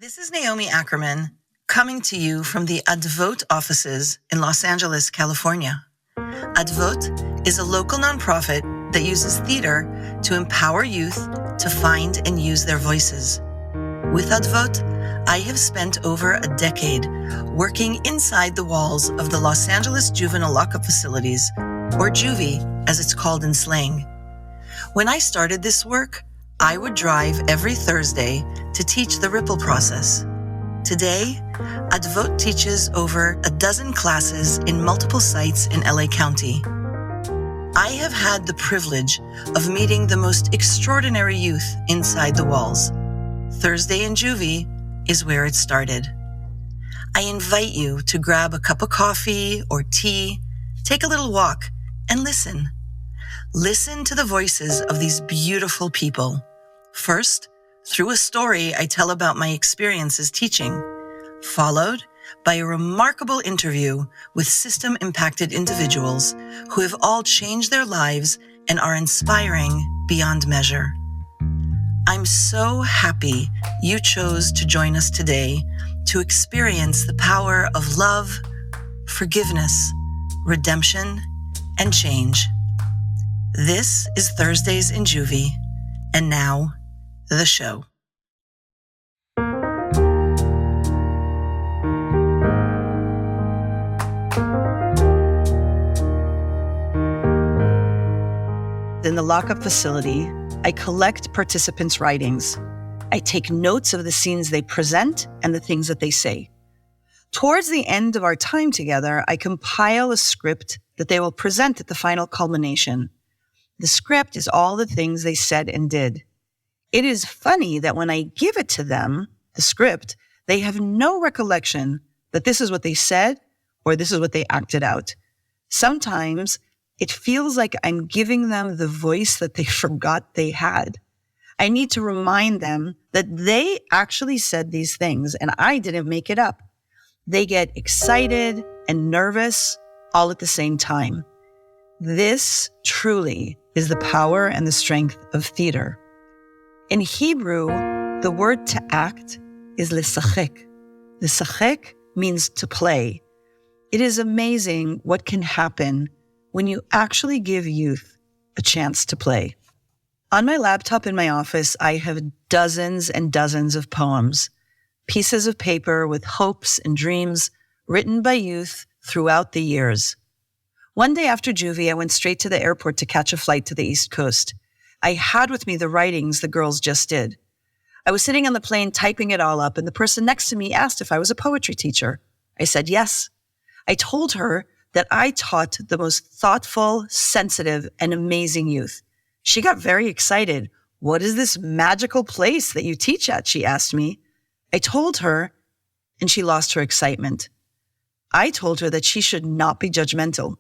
This is Naomi Ackerman, coming to you from the Advot offices in Los Angeles, California. Advot is a local nonprofit that uses theater to empower youth to find and use their voices. With Advot, I have spent over a decade working inside the walls of the Los Angeles Juvenile lockup facilities, or Juvie, as it's called in slang. When I started this work, I would drive every Thursday to teach the Ripple process. Today, Advot teaches over a dozen classes in multiple sites in LA County. I have had the privilege of meeting the most extraordinary youth inside the walls. Thursday in Juvie is where it started. I invite you to grab a cup of coffee or tea, take a little walk, and listen. Listen to the voices of these beautiful people. First, through a story I tell about my experiences teaching, followed by a remarkable interview with system-impacted individuals who have all changed their lives and are inspiring beyond measure. I'm so happy you chose to join us today to experience the power of love, forgiveness, redemption, and change. This is Thursdays in Juvie, and now, the show. In the lockup facility, I collect participants' writings. I take notes of the scenes they present and the things that they say. Towards the end of our time together, I compile a script that they will present at the final culmination. The script is all the things they said and did. It is funny that when I give it to them, the script, they have no recollection that this is what they said or this is what they acted out. Sometimes it feels like I'm giving them the voice that they forgot they had. I need to remind them that they actually said these things and I didn't make it up. They get excited and nervous all at the same time. This truly is the power and the strength of theater. In Hebrew, the word to act is lisachek. Lisachek means to play. It is amazing what can happen when you actually give youth a chance to play. On my laptop in my office, I have dozens and dozens of poems, pieces of paper with hopes and dreams written by youth throughout the years. One day after Juvie, I went straight to the airport to catch a flight to the East Coast. I had with me the writings the girls just did. I was sitting on the plane typing it all up, and the person next to me asked if I was a poetry teacher. I said yes. I told her that I taught the most thoughtful, sensitive, and amazing youth. She got very excited. "What is this magical place that you teach at?" she asked me. I told her, and she lost her excitement. I told her that she should not be judgmental.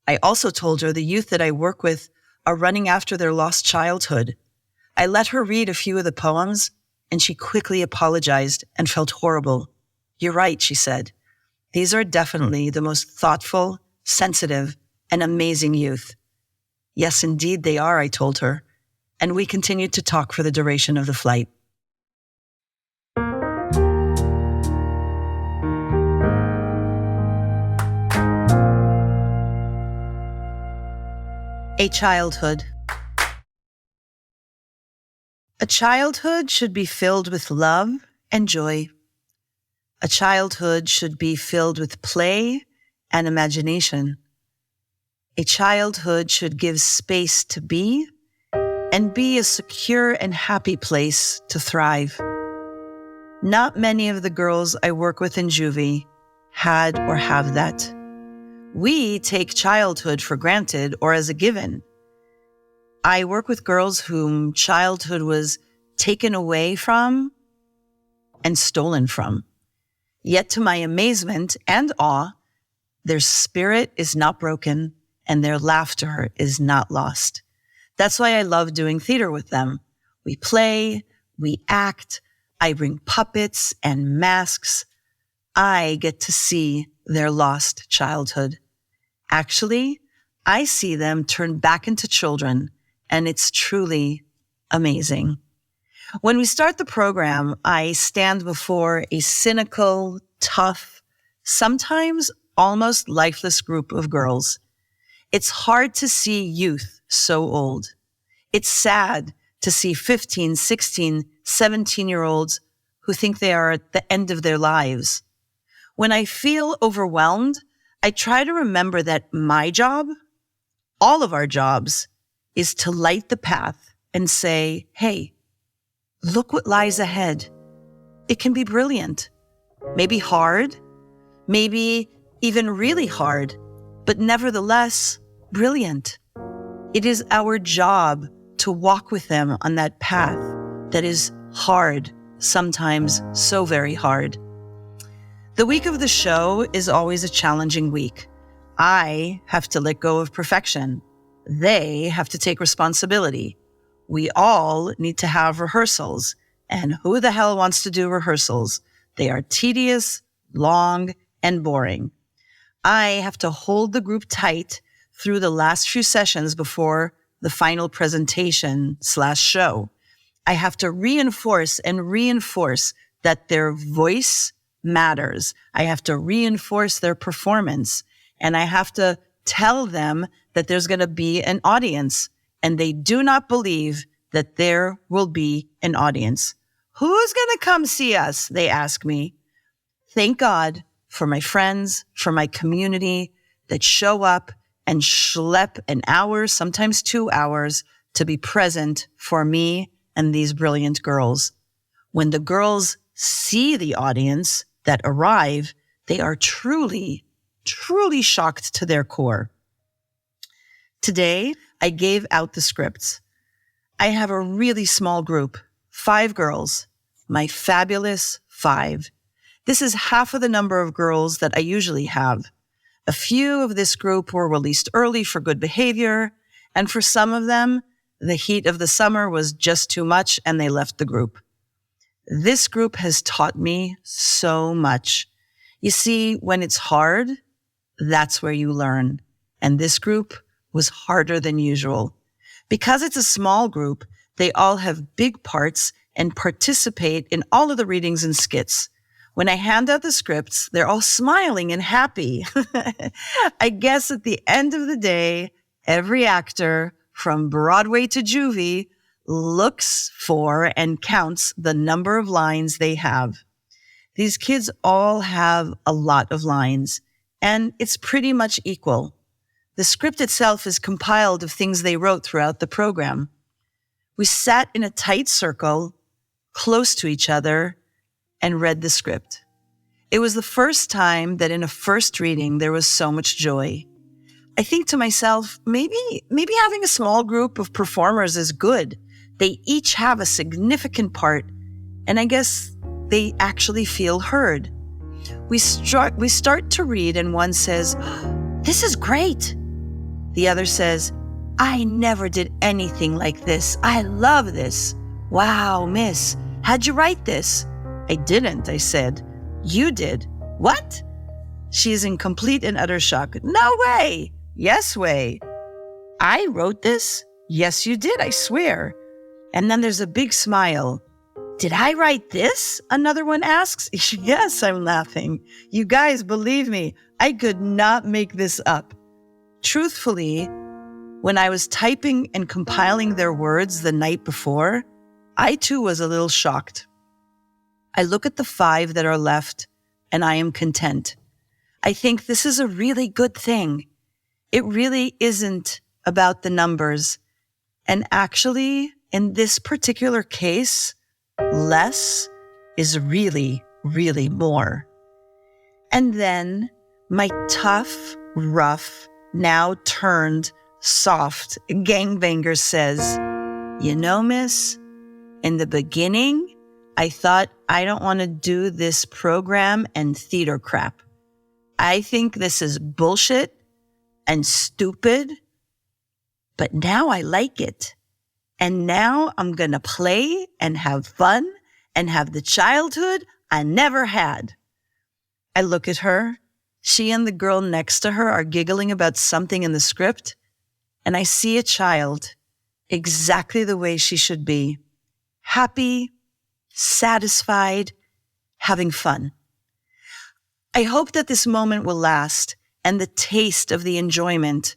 I also told her the youth that I work with are running after their lost childhood. I let her read a few of the poems, and she quickly apologized and felt horrible. "You're right," she said. "These are definitely the most thoughtful, sensitive, and amazing youth." "Yes, indeed they are," I told her, and we continued to talk for the duration of the flight. A childhood. A childhood should be filled with love and joy. A childhood should be filled with play and imagination. A childhood should give space to be and be a secure and happy place to thrive. Not many of the girls I work with in Juvie had or have that. We take childhood for granted or as a given. I work with girls whom childhood was taken away from and stolen from. Yet to my amazement and awe, their spirit is not broken and their laughter is not lost. That's why I love doing theater with them. We play, we act, I bring puppets and masks. I get to see their lost childhood. Actually, I see them turn back into children, and it's truly amazing. When we start the program, I stand before a cynical, tough, sometimes almost lifeless group of girls. It's hard to see youth so old. It's sad to see 15, 16, 17-year-olds who think they are at the end of their lives. When I feel overwhelmed, I try to remember that my job, all of our jobs, is to light the path and say, hey, look what lies ahead. It can be brilliant, maybe hard, maybe even really hard, but nevertheless, brilliant. It is our job to walk with them on that path that is hard, sometimes so very hard. The week of the show is always a challenging week. I have to let go of perfection. They have to take responsibility. We all need to have rehearsals. And who the hell wants to do rehearsals? They are tedious, long, and boring. I have to hold the group tight through the last few sessions before the final presentation/show. I have to reinforce that their voice matters. I have to reinforce their performance. And I have to tell them that there's going to be an audience. And they do not believe that there will be an audience. Who's going to come see us? They ask me. Thank God for my friends, for my community that show up and schlep an hour, sometimes 2 hours, to be present for me and these brilliant girls. When the girls see the audience that arrive, they are truly, truly shocked to their core. Today, I gave out the scripts. I have a really small group, 5 girls, my fabulous 5. This is half of the number of girls that I usually have. A few of this group were released early for good behavior, and for some of them, the heat of the summer was just too much and they left the group. This group has taught me so much. You see, when it's hard, that's where you learn. And this group was harder than usual. Because it's a small group, they all have big parts and participate in all of the readings and skits. When I hand out the scripts, they're all smiling and happy. I guess at the end of the day, every actor from Broadway to Juvie looks for and counts the number of lines they have. These kids all have a lot of lines, and it's pretty much equal. The script itself is compiled of things they wrote throughout the program. We sat in a tight circle, close to each other, and read the script. It was the first time that in a first reading there was so much joy. I think to myself, maybe having a small group of performers is good. They each have a significant part, and I guess they actually feel heard. We start to read, and one says, "This is great." The other says, "I never did anything like this. I love this. Wow, miss, how'd you write this?" "I didn't," I said. "You did." "What?" She is in complete and utter shock. "No way." "Yes way." "I wrote this?" "Yes, you did, I swear." And then there's a big smile. "Did I write this?" another one asks. "Yes," I'm laughing. "You guys, believe me, I could not make this up." Truthfully, when I was typing and compiling their words the night before, I too was a little shocked. I look at the 5 that are left, and I am content. I think this is a really good thing. It really isn't about the numbers. And actually, in this particular case, less is really, really more. And then my tough, rough, now turned soft gangbanger says, "You know, miss, in the beginning, I thought I don't want to do this program and theater crap. I think this is bullshit and stupid, but now I like it. And now I'm going to play and have fun and have the childhood I never had." I look at her. She and the girl next to her are giggling about something in the script, and I see a child exactly the way she should be, happy, satisfied, having fun. I hope that this moment will last and the taste of the enjoyment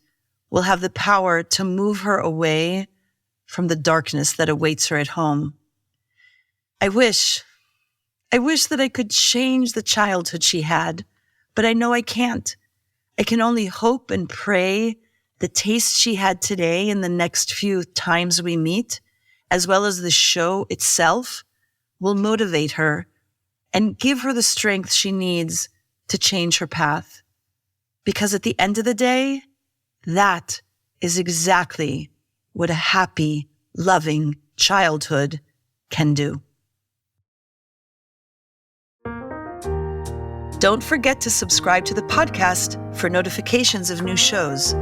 will have the power to move her away from the darkness that awaits her at home. I wish that I could change the childhood she had, but I know I can't. I can only hope and pray the taste she had today in the next few times we meet, as well as the show itself, will motivate her and give her the strength she needs to change her path. Because at the end of the day, that is exactly what a happy, loving childhood can do. Don't forget to subscribe to the podcast for notifications of new shows.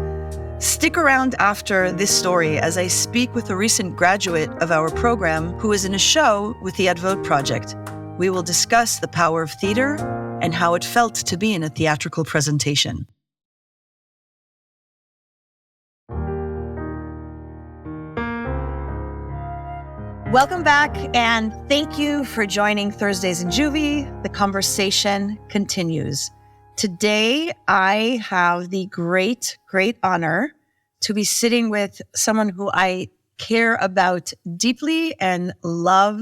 Stick around after this story as I speak with a recent graduate of our program who is in a show with the Advot project. We will discuss the power of theater and how it felt to be in a theatrical presentation. Welcome back, and thank you for joining Thursdays in Juvie. The conversation continues. Today, I have the great honor to be sitting with someone who I care about deeply and love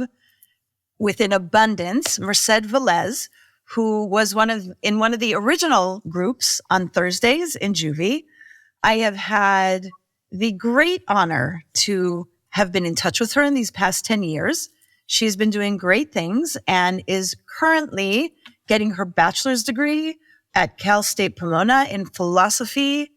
with an abundance, Merced Velez, who was in one of the original groups on Thursdays in Juvie. I have had the great honor to have been in touch with her in these past 10 years. She's been doing great things and is currently getting her bachelor's degree at Cal State Pomona in philosophy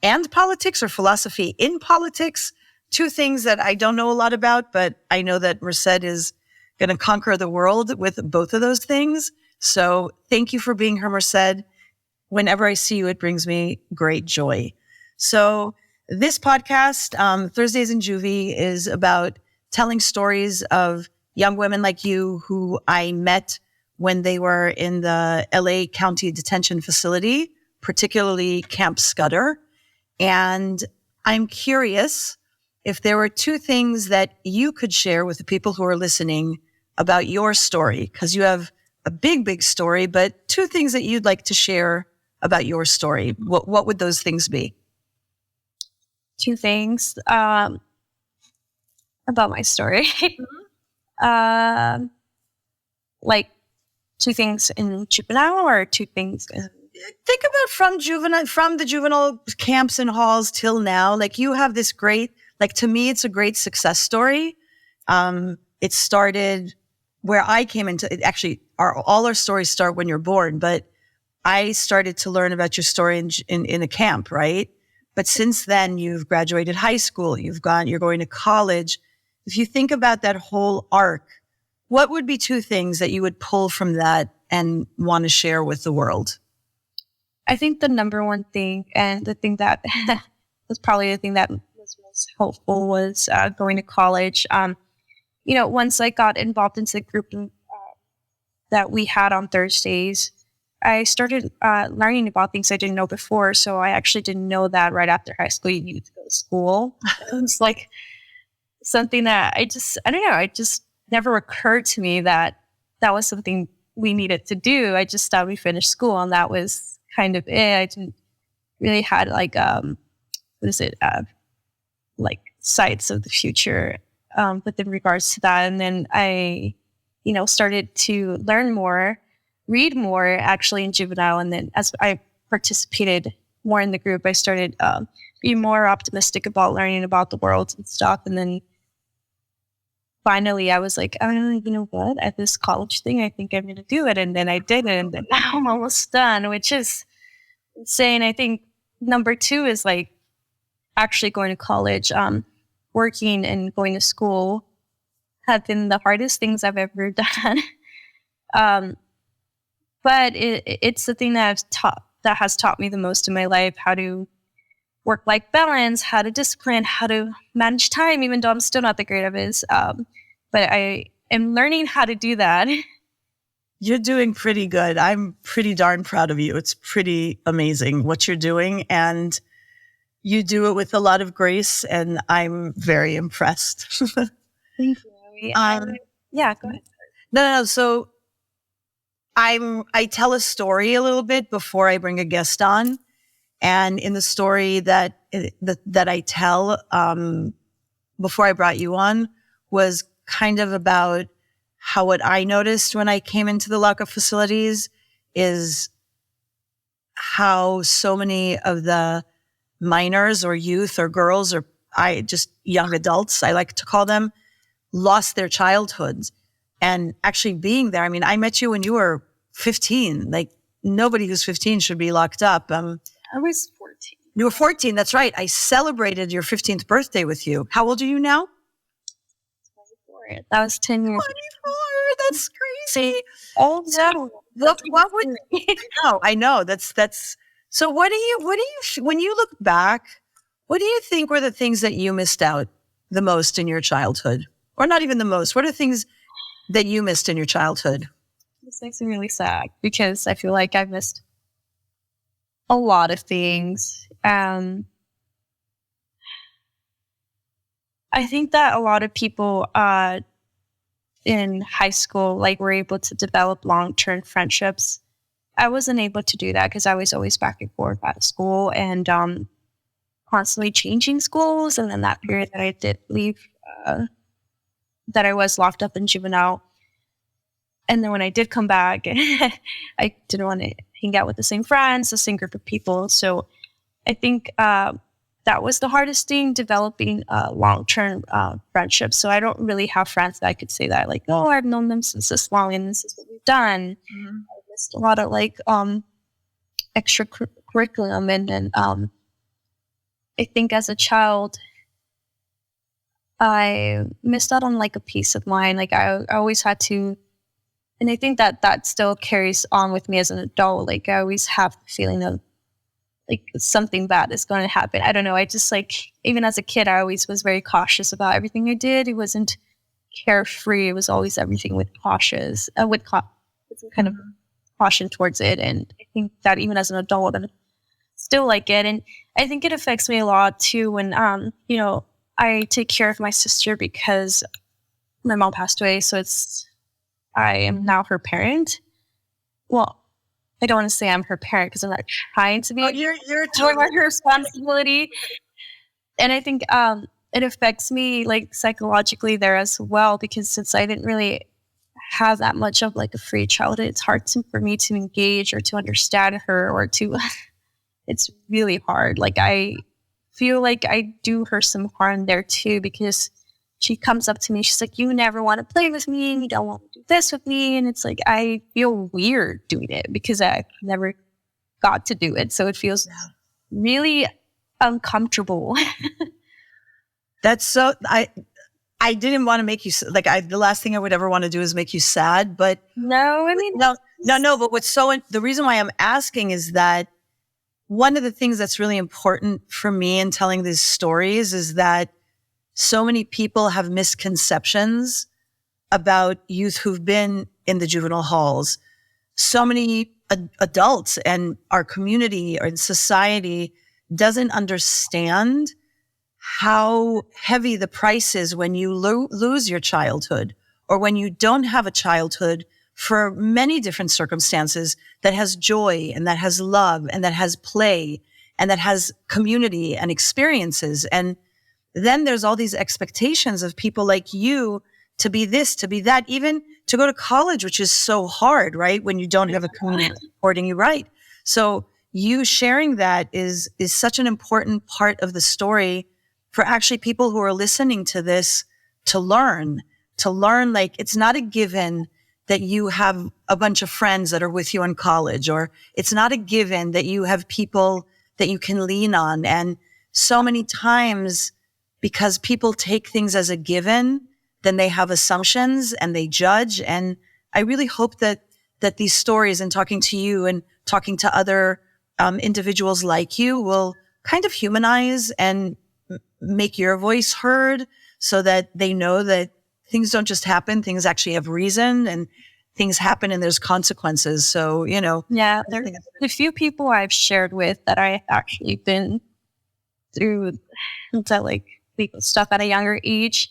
and politics, or philosophy in politics. Two things that I don't know a lot about, but I know that Merced is going to conquer the world with both of those things. So thank you for being here, Merced. Whenever I see you, it brings me great joy. So this podcast, Thursdays in Juvie, is about telling stories of young women like you who I met when they were in the LA County Detention facility, particularly Camp Scudder. And I'm curious if there were two things that you could share with the people who are listening about your story, because you have a big story, but two things that you'd like to share about your story. What would those things be? Two things about my story. Like two things in juvenile, or two things in... Think about from the juvenile camps and halls till now. Like, you have this great, like, to me, it's a great success story. It started where I came into it. Actually, all our stories start when you're born, but I started to learn about your story in a camp, right? But since then, you've graduated high school, you're going to college. If you think about that whole arc, what would be two things that you would pull from that and want to share with the world? I think the number one thing, and the thing that was probably the thing that was most helpful, was going to college. Once I got involved into the group that we had on Thursdays, I started learning about things I didn't know before. So I actually didn't know that right after high school, you needed to go to school. It was like something that it just never occurred to me that was something we needed to do. I just thought we finished school and that was kind of it. I didn't really had like sights of the future within regards to that. And then I, started to learn more, read more actually in juvenile. And then as I participated more in the group, I started being more optimistic about learning about the world and stuff. And then finally I was like, you know what, at this college thing, I think I'm going to do it. And then I did it. And then now I'm almost done, which is insane. I think number two is like actually going to college, working and going to school have been the hardest things I've ever done. But it's the thing that has taught me the most in my life, how to work-life balance, how to discipline, how to manage time, even though I'm still not the great of it. But I am learning how to do that. You're doing pretty good. I'm pretty darn proud of you. It's pretty amazing what you're doing, and you do it with a lot of grace, and I'm very impressed. Thank you. Yeah, go ahead. No. So I tell a story a little bit before I bring a guest on. And in the story that I tell, before I brought you on was kind of about how what I noticed when I came into the lockup facilities is how so many of the minors or youth or girls or just young adults, I like to call them, lost their childhoods. And actually being there, I mean, I met you when you were 15. Like nobody who's 15 should be locked up. I was 14. You were 14. That's right. I celebrated your 15th birthday with you. How old are you now? 24. That was 10 years. 24. That's crazy. Old no. What would I know. That's so what do you when you look back, what do you think were the things that you missed out the most in your childhood? Or not even the most. What are things that you missed in your childhood? This makes me really sad because I feel like I've missed a lot of things. I think that a lot of people in high school were able to develop long-term friendships. I wasn't able to do that because I was always back and forth out of school and constantly changing schools. And then that period that I did leave, that I was locked up in juvenile. And then when I did come back, I didn't want to hang out with the same friends, the same group of people. So I think that was the hardest thing, developing long-term friendships. So I don't really have friends that I could say that oh, I've known them since this long and this is what we've done. Mm-hmm. I missed a lot of extra curriculum. And I think as a child, I missed out on a peace of mind. I always had to, and I think that still carries on with me as an adult. I always have the feeling of something bad is going to happen. I don't know. I just even as a kid, I always was very cautious about everything I did. It wasn't carefree. It was always everything with cautious, with kind of caution towards it. And I think that even as an adult, I still like it. And I think it affects me a lot too when, I take care of my sister because my mom passed away. So I am now her parent. Well, I don't want to say I'm her parent because I'm not trying to be. Oh, you're totally her responsibility. And I think it affects me psychologically there as well, because since I didn't really have that much of a free childhood, it's hard for me to engage or to understand her or to, it's really hard. I feel like I do her some harm there too, because she comes up to me. She's like, you never want to play with me. You don't want to do this with me. And it's I feel weird doing it because I never got to do it. So it feels really uncomfortable. That's so, I didn't want to make you, the last thing I would ever want to do is make you sad, but. No, I mean. No, but the reason why I'm asking is that one of the things that's really important for me in telling these stories is that so many people have misconceptions about youth who've been in the juvenile halls. So many adults and our community or society doesn't understand how heavy the price is when you lose your childhood or when you don't have a childhood for many different circumstances that has joy and that has love and that has play and that has community and experiences. And then there's all these expectations of people like you to be this, to be that, even to go to college, which is so hard, right? When you don't have a community supporting you, right? So you sharing that is such an important part of the story for actually people who are listening to this to learn, it's not a given that you have a bunch of friends that are with you in college, or it's not a given that you have people that you can lean on. And so many times, because people take things as a given, then they have assumptions and they judge. And I really hope that these stories and talking to you and talking to other individuals like you will kind of humanize and make your voice heard so that they know that things don't just happen. Things actually have reason and things happen and there's consequences. So, Yeah, there are a few people I've shared with that I actually been through legal stuff at a younger age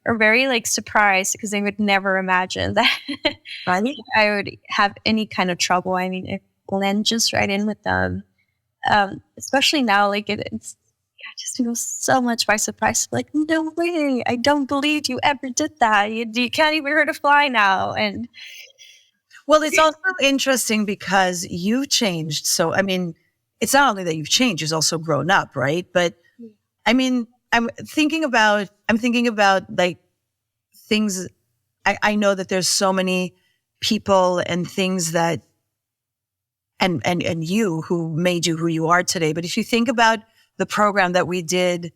are very like surprised because they would never imagine that Right? I would have any kind of trouble. I mean, it blends just right in with them. Especially now, like I just feels so much by surprise. Like, no way! I don't believe you ever did that. You can't even hurt a fly now. And Well, it's also interesting because you've changed. So, I mean, it's not only that you've changed, you've also grown up, right? But I mean, I'm thinking about like things. I know that there's so many people and things that, and you who made you who you are today. But if you think about the program that we did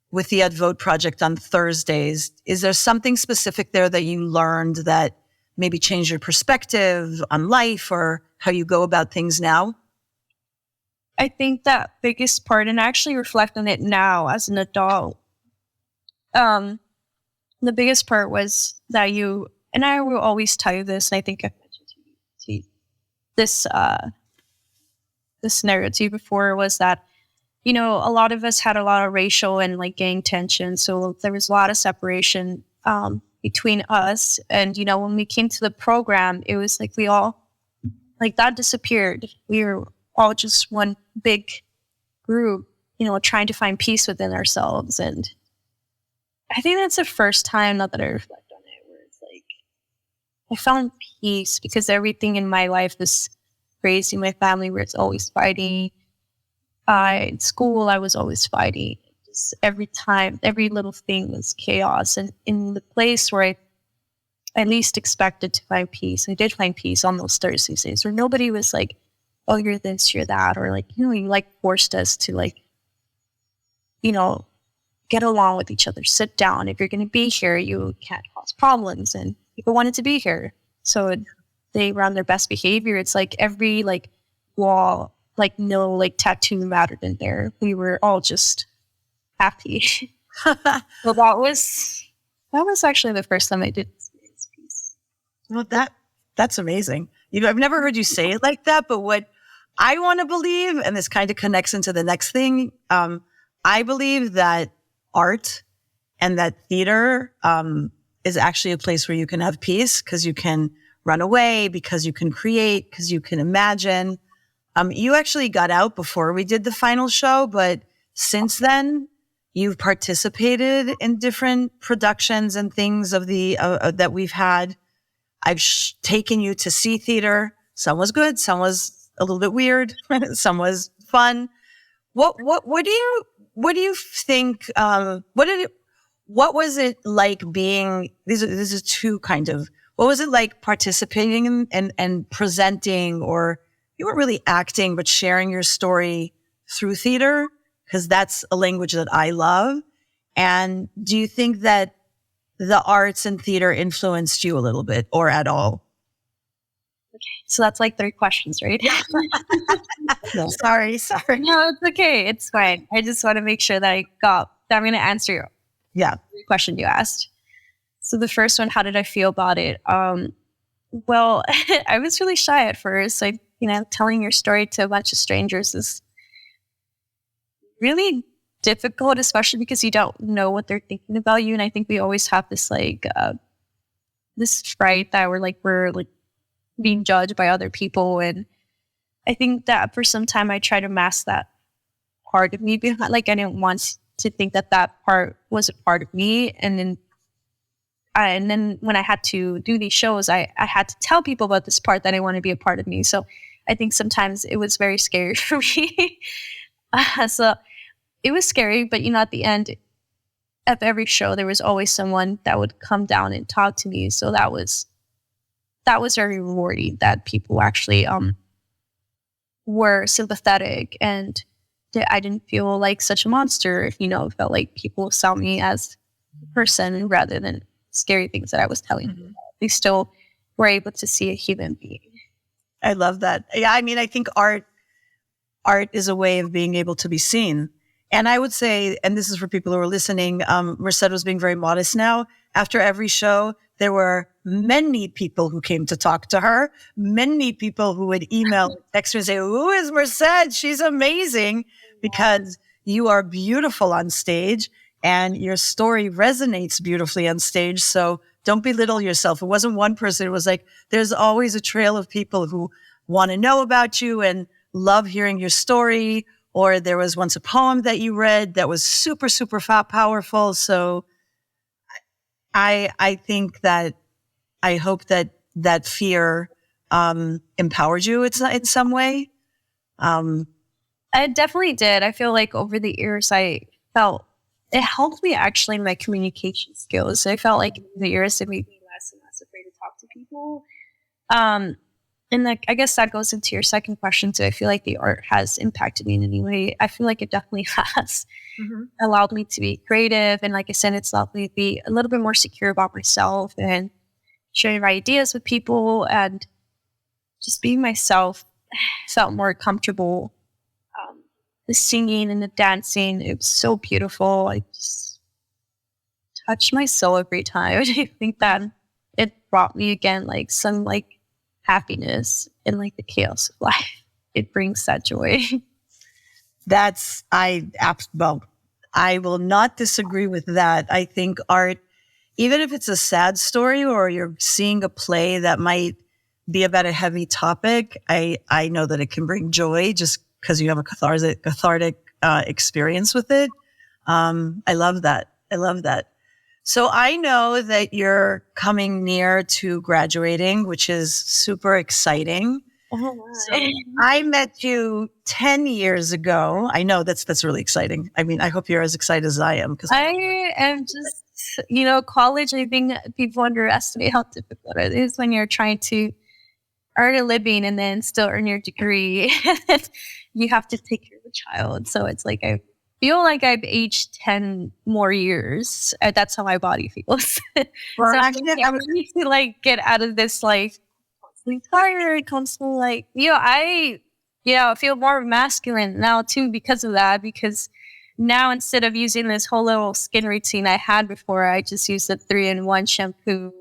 with the Advot project on Thursdays, is there something specific there that you learned that maybe changed your perspective on life or how you go about things now? I think that biggest part, and I actually reflect on it now as an adult, the biggest part was that you, and I will always tell you this, and I think I've mentioned to you this scenario to you before, was that, you know, a lot of us had a lot of racial and like gang tension. So there was a lot of separation between us. And, you know, when we came to the program, it was like we all, like that disappeared. We were all just one big group, you know, trying to find peace within ourselves. And I think that's the first time, not that I reflect on it, where it's like I found peace, because everything in my life was crazy. My family was always fighting. In school, I was always fighting. Just every time, every little thing was chaos. And in the place where I least expected to find peace, I did find peace on those Thursday days, where nobody was like, oh, you're this, you're that, or like, you know, you like forced us to like, you know, get along with each other, sit down. If you're going to be here, you can't cause problems. And people wanted to be here. So they were on their best behavior. It's like every like wall, like no like tattoo mattered in there. We were all just happy. Well, that was actually the first time I did experience peace. Well, that's amazing. You know, I've never heard you say it like that, but what I want to believe, and this kind of connects into the next thing, I believe that art and that theater is actually a place where you can have peace, because you can run away, because you can create, because you can imagine. You actually got out before we did the final show, but since then, you've participated in different productions and things of the that we've had. I've taken you to see theater. Some was good, some was a little bit weird, some was fun. What do you think? What was it like being? This is two kind of. What was it like participating and presenting, or you weren't really acting, but sharing your story through theater? Because that's a language that I love. And do you think that the arts and theater influenced you a little bit, or at all? Okay, so that's like 3 questions, right? No. Sorry. No, it's okay. It's fine. I just want to make sure that I'm going to answer your question you asked. So the first one, how did I feel about it? Well, I was really shy at first. Like, you know, telling your story to a bunch of strangers is really difficult, especially because you don't know what they're thinking about you. And I think we always have this like this fright that we're being judged by other people. And I think that for some time I tried to mask that part of me behind, like I didn't want to think that part was a part of me. And then when I had to do these shows, I had to tell people about this part that I want to be a part of me. So I think sometimes it was very scary for me. So it was scary, but you know, at the end of every show, there was always someone that would come down and talk to me. So that was very rewarding, that people actually were sympathetic, and that I didn't feel like such a monster. You know, it felt like people saw me as a person rather than scary things that I was telling them. They still were able to see a human being. I love that. Yeah, I mean, I think art is a way of being able to be seen. And I would say, and this is for people who are listening, Merced was being very modest now. After every show, there were many people who came to talk to her, many people who would email, text her and say, who is Merced? She's amazing, because you are beautiful on stage. and your story resonates beautifully on stage. So don't belittle yourself. It wasn't one person. It was like, there's always a trail of people who want to know about you and love hearing your story. Or there was once a poem that you read that was super, super powerful. So I think that, I hope that fear empowered you in some way. I definitely did. I feel like over the years, I felt it helped me actually in my communication skills. I felt like in the years it made me less and less afraid to talk to people. And like, I guess that goes into your second question too. I feel like the art has impacted me in any way. I feel like it definitely has allowed me to be creative. And like I said, it's allowed me to be a little bit more secure about myself and sharing my ideas with people, and just being myself felt more comfortable. The singing and the dancing, it was so beautiful. I just touched my soul every time. I think that it brought me again, like some like happiness in like the chaos of life. It brings that joy. I will not disagree with that. I think art, even if it's a sad story or you're seeing a play that might be about a heavy topic, I know that it can bring joy just because you have a cathartic experience with it. I love that. I love that. So I know that you're coming near to graduating, which is super exciting. So I met you 10 years ago. I know that's really exciting. I mean, I hope you're as excited as I am. I am just, college, I think people underestimate how difficult it is when you're trying to earn a living and then still earn your degree. You have to take care of a child. So it's like, I feel like I've aged 10 more years. That's how my body feels. Well, so I need to like get out of this, like, constantly tired, constantly like, I feel more masculine now too because of that. Because now instead of using this whole little skin routine I had before, I just use the 3-in-1 shampoo.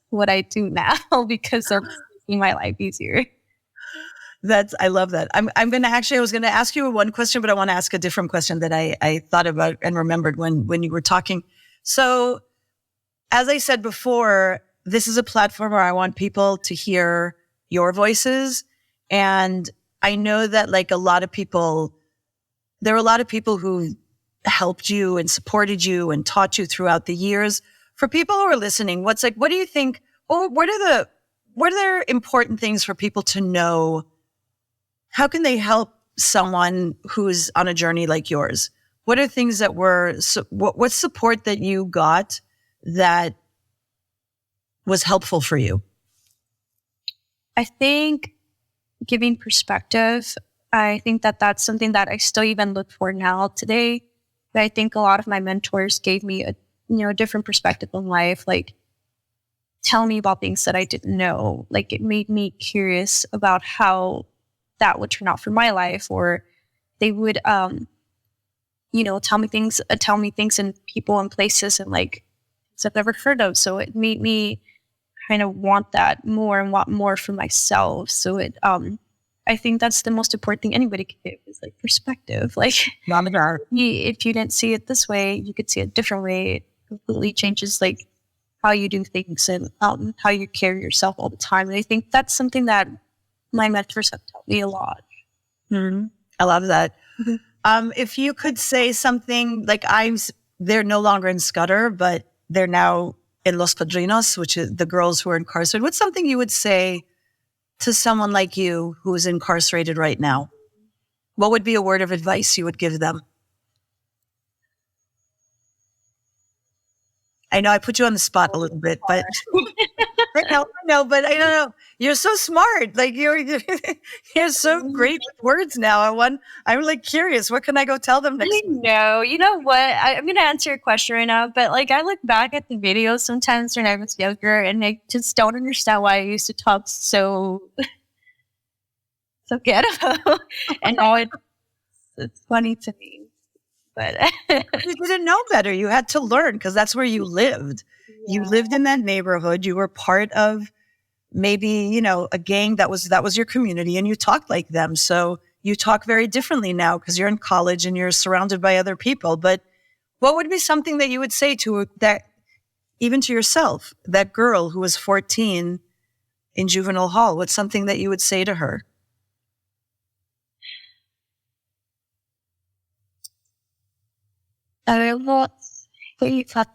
What I do now because of making my life easier. I love that. I was going to ask you one question, but I want to ask a different question that I thought about and remembered when you were talking. So as I said before, this is a platform where I want people to hear your voices. And I know that like there are a lot of people who helped you and supported you and taught you throughout the years. For people who are listening, what do you think? Oh, what are important things for people to know? How can they help someone who's on a journey like yours? What are things that what support that you got that was helpful for you? I think giving perspective. I think that's something that I still even look for now today. But I think a lot of my mentors gave me a different perspective on life, like tell me about things that I didn't know. Like it made me curious about how that would turn out for my life, or they would, tell me things and people and places and like things I've never heard of. So it made me kind of want that more and want more for myself. So I think that's the most important thing anybody can give is like perspective. Like if you didn't see it this way, you could see it a different way. It completely changes like how you do things and how you carry yourself all the time. And I think that's something that my mentors have taught me a lot. Mm-hmm. I love that. Mm-hmm. If you could say something like they're no longer in Scudder, but they're now in Los Padrinos, which is the girls who are incarcerated. What's something you would say to someone like you who is incarcerated right now? What would be a word of advice you would give them? I know I put you on the spot a little bit, but I know, but I don't know. You're so smart. Like you're so great with words now. I'm like curious. What can I go tell them next? No, you know what? I'm going to answer your question right now, but like I look back at the videos sometimes when I was younger, and I just don't understand why I used to talk so ghetto. And now it's funny to me. But you didn't know better. You had to learn because that's where you lived. Yeah. You lived in that neighborhood. You were part of maybe, a gang that was your community, and you talked like them. So you talk very differently now because you're in college and you're surrounded by other people. But What would be something that you would say to that, even to yourself, that girl who was 14 in juvenile hall? What's something that you would say to her? I will say that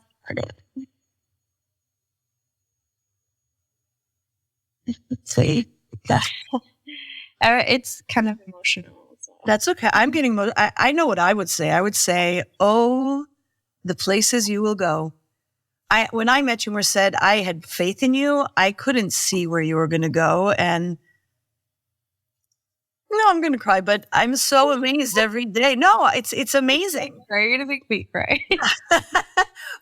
say that. It's kind of emotional. So. That's okay. I'm getting, I know what I would say. I would say, oh, the places you will go. When I met you, Merced, I had faith in you. I couldn't see where you were going to go. And no, I'm going to cry, but I'm so amazed every day. No, it's amazing. You're going to make me cry.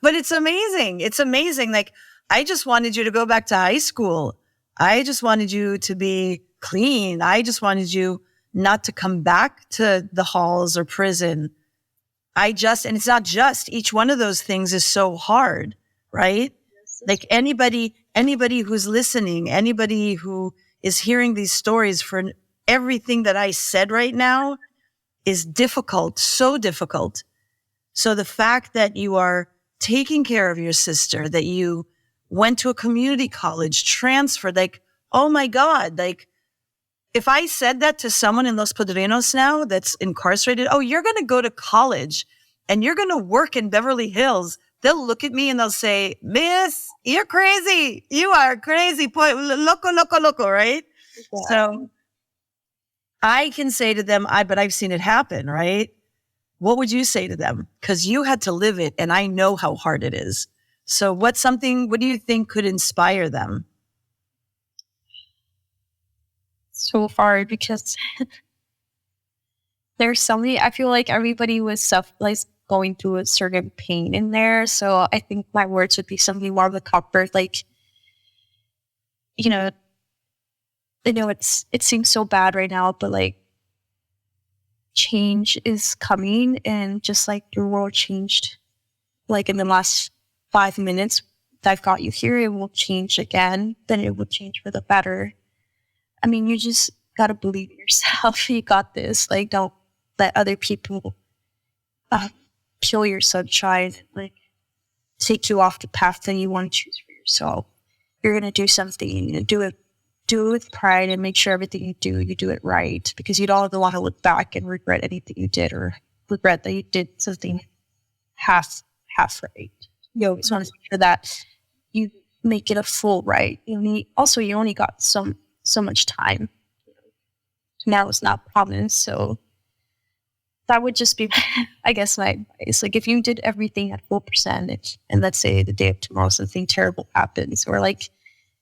But it's amazing. It's amazing. Like, I just wanted you to go back to high school. I just wanted you to be clean. I just wanted you not to come back to the halls or prison. And it's not just, each one of those things is so hard, right? Yes, like anybody who's listening, anybody who is hearing these stories, for everything that I said right now is difficult, so difficult. So the fact that you are taking care of your sister, that you went to a community college, transferred, like, oh my God, like, if I said that to someone in Los Padrinos now that's incarcerated, oh, you're going to go to college and you're going to work in Beverly Hills, they'll look at me and they'll say, Miss, you're crazy. You are crazy. Loco, right? Yeah. So I can say to them, but I've seen it happen, right? What would you say to them? Because you had to live it, and I know how hard it is. So what do you think could inspire them? So far, because there's something, I feel like everybody was going through a certain pain in there. So I think my words would be something more of the comfort, like, I know it seems so bad right now, but like, change is coming, and just like your world changed, like in the last 5 minutes that I've got you here, it will change again. Then it will change for the better. I mean, you just gotta believe in yourself. You got this. Like, don't let other people kill your sunshine, like take you off the path that you want to choose for yourself. You're gonna do something. You're gonna do it with pride, and make sure everything you do it right, because you don't want to look back and regret anything you did, or regret that you did something half right. You always want to make sure that you make it a full right. You only got so much time. Now it's not promised, so that would just be, I guess, my advice. Like, if you did everything at full percentage, and let's say the day of tomorrow something terrible happens, or like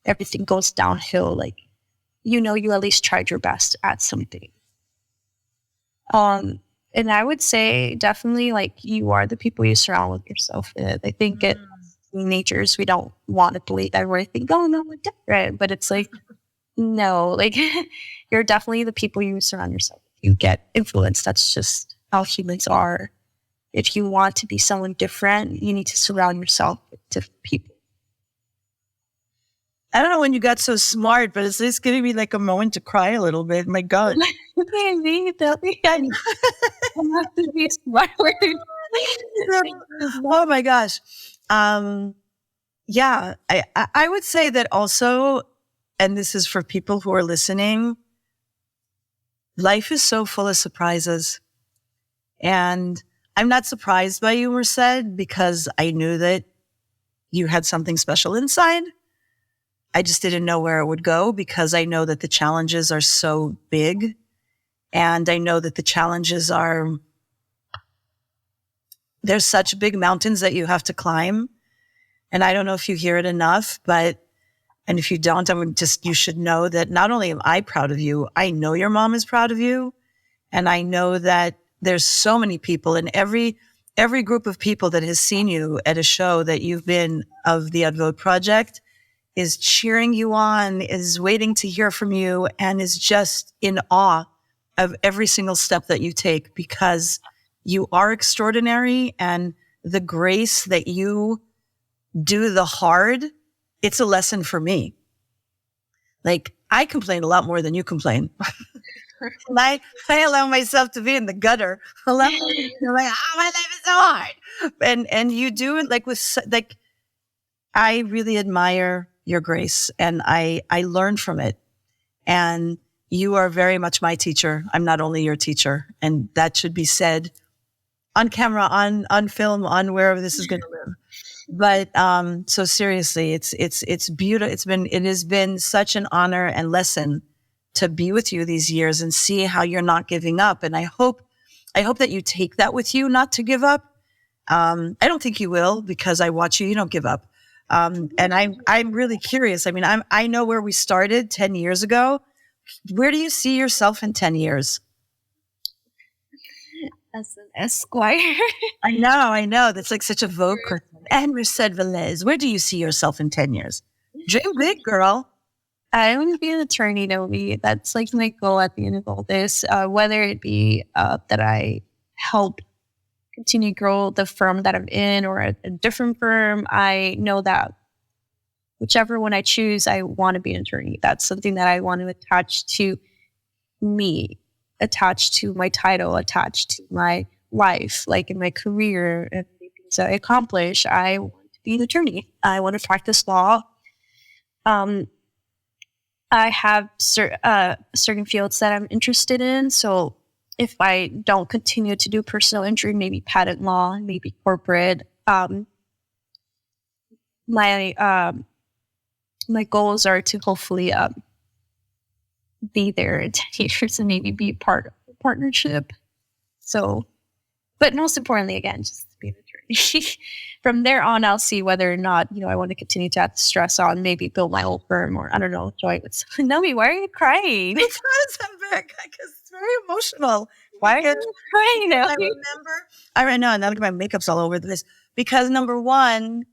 everything goes downhill, like, you at least tried your best at something. And I would say definitely, like, you are the people you surround with yourself with. I think at teenagers, we don't want to believe that. We think, oh no, we're different. But it's like, no, like, you're definitely the people you surround yourself with. You get influence. That's just how humans are. If you want to be someone different, you need to surround yourself with different people. I don't know when you got so smart, but it's just giving me like a moment to cry a little bit. My God. Maybe I have to be smart. Oh my gosh. Yeah, I would say that also, and this is for people who are listening, life is so full of surprises. And I'm not surprised by you, Merced, because I knew that you had something special inside. I just didn't know where it would go, because I know that the challenges are so big. And I know that the challenges there's such big mountains that you have to climb. And I don't know if you hear it enough, and if you don't, you should know that not only am I proud of you, I know your mom is proud of you. And I know that there's so many people in every group of people that has seen you at a show that you've been of the Advot project is cheering you on, is waiting to hear from you, and is just in awe of every single step that you take, because you are extraordinary, and the grace that you do the hard, it's a lesson for me. Like, I complain a lot more than you complain. I allow myself to be in the gutter. I'm like, my life is so hard. And you do it like like, I really admire your grace, and I learned from it. And you are very much my teacher. I'm not only your teacher, and that should be said on camera, on film, on wherever this is going to live. But so seriously, it's beautiful. It has been such an honor and lesson to be with you these years and see how you're not giving up. And I hope that you take that with you, not to give up. I don't think you will, because I watch you. You don't give up. And I'm really curious. I mean, I know where we started 10 years ago. Where do you see yourself in 10 years? As an Esquire. I know. That's like such a Vogue person. And Merced Velez, where do you see yourself in 10 years? Dream big, girl. I want to be an attorney, Naomi. That's like my goal at the end of all this. Whether it be that I help continue to grow the firm that I'm in, or a different firm, I know that whichever one I choose, I want to be an attorney. That's something that I want to attach to me, attached to my title, attached to my life, like in my career and the things I accomplish. I want to be an attorney. I want to practice law. I have certain fields that I'm interested in. So if I don't continue to do personal injury, maybe patent law, maybe corporate, my goals are to hopefully be there in 10 years and maybe be part of a partnership. So, but most importantly, again, just be an attorney. From there on, I'll see whether or not, I want to continue to have the stress on, maybe build my own firm, or I don't know, join with someone. Naomi, why are you crying? Because it's very emotional. Why are you crying, Naomi? I know, and now look, my makeup's all over this. Because number one,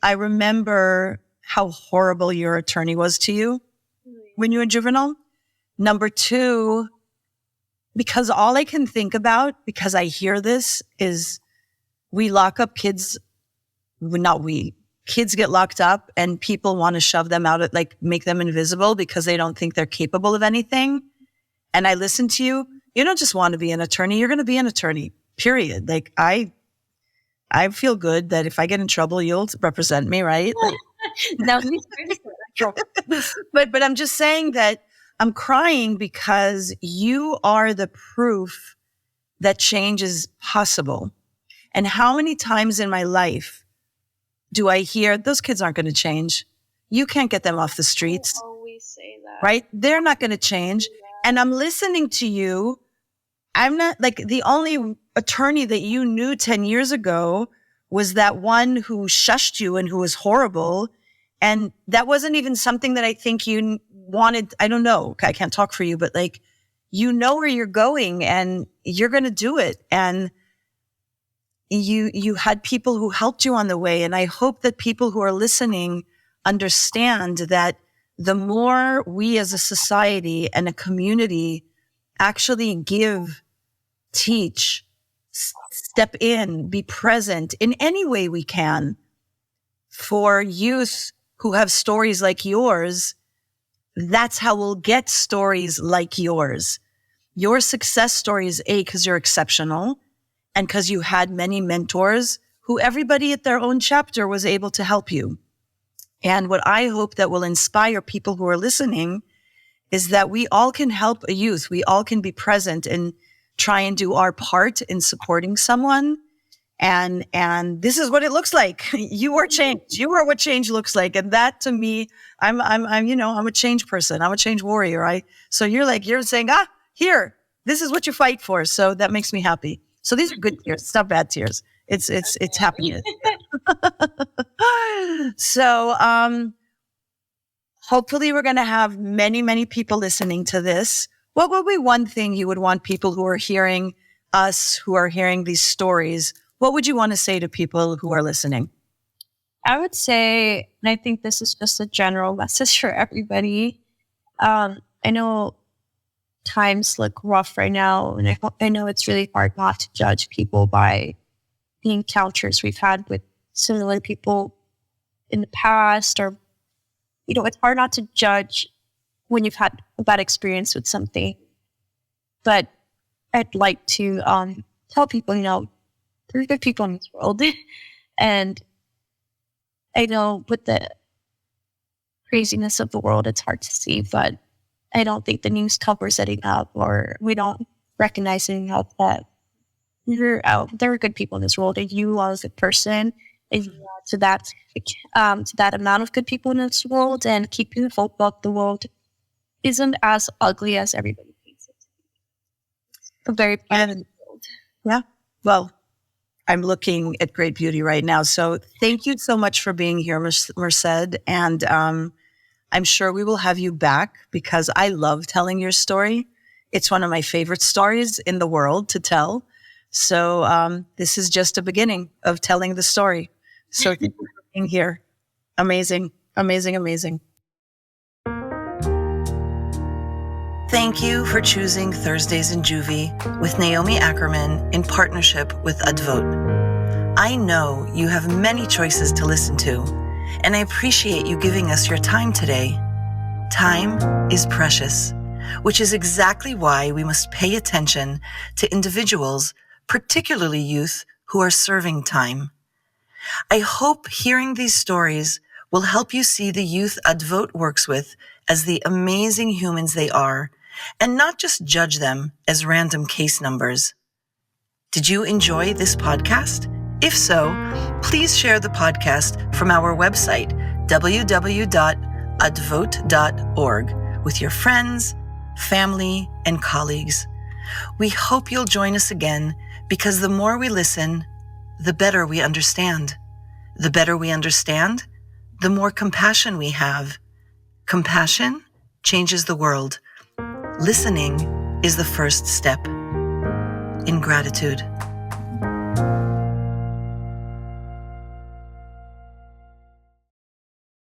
I remember how horrible your attorney was to you when you were juvenile. Number two, because all I can think about, because I hear this, is we lock up kids. Kids get locked up and people want to shove them out, like make them invisible because they don't think they're capable of anything. And I listen to you. You don't just want to be an attorney. You're going to be an attorney, period. Like I feel good that if I get in trouble, you'll represent me, right? Like, but I'm just saying that I'm crying because you are the proof that change is possible. And how many times in my life do I hear those kids aren't going to change? You can't get them off the streets. I always say that. Right? They're not going to change. Yeah. And I'm listening to you. I'm not like the only attorney that you knew 10 years ago was that one who shushed you and who was horrible. And that wasn't even something that I think you wanted. I don't know. I can't talk for you, but like, you know where you're going and you're going to do it. And you had people who helped you on the way. And I hope that people who are listening understand that the more we as a society and a community actually give, teach, step in, be present in any way we can for youth who have stories like yours, that's how we'll get stories like yours. Your success story is because you're exceptional and because you had many mentors who everybody at their own chapter was able to help you. And what I hope that will inspire people who are listening is that we all can help a youth. We all can be present and try and do our part in supporting someone. And this is what it looks like. You are change. You are what change looks like. And that to me, I'm a change person. I'm a change warrior. So you're saying, here, this is what you fight for. So that makes me happy. So these are good tears. It's not bad tears. It's happiness. So, hopefully we're going to have many, many people listening to this. What would be one thing you would want people who are hearing us, who are hearing these stories, what would you want to say to people who are listening? I would say, and I think this is just a general message for everybody. I know times look rough right now, and I know it's really hard not to judge people by the encounters we've had with similar people in the past, or, it's hard not to judge when you've had a bad experience with something. But I'd like to tell people, there are good people in this world. And I know with the craziness of the world, it's hard to see, but I don't think the news covers it enough, or we don't recognize it enough that there are good people in this world, and you are a good person, and you are to that amount of good people in this world, and keeping hope up the world isn't as ugly as everybody thinks it. It's a very beautiful world. Yeah. Well, I'm looking at great beauty right now. So thank you so much for being here, Merced. And I'm sure we will have you back, because I love telling your story. It's one of my favorite stories in the world to tell. So this is just a beginning of telling the story. So thank you for being here. Amazing, amazing, amazing. Thank you for choosing Thursdays in Juvie with Naomi Ackerman in partnership with Advot. I know you have many choices to listen to, and I appreciate you giving us your time today. Time is precious, which is exactly why we must pay attention to individuals, particularly youth, who are serving time. I hope hearing these stories will help you see the youth Advot works with as the amazing humans they are, and not just judge them as random case numbers. Did you enjoy this podcast? If so, please share the podcast from our website, www.advot.org, with your friends, family, and colleagues. We hope you'll join us again, because the more we listen, the better we understand. The better we understand, the more compassion we have. Compassion changes the world. Listening is the first step. In gratitude.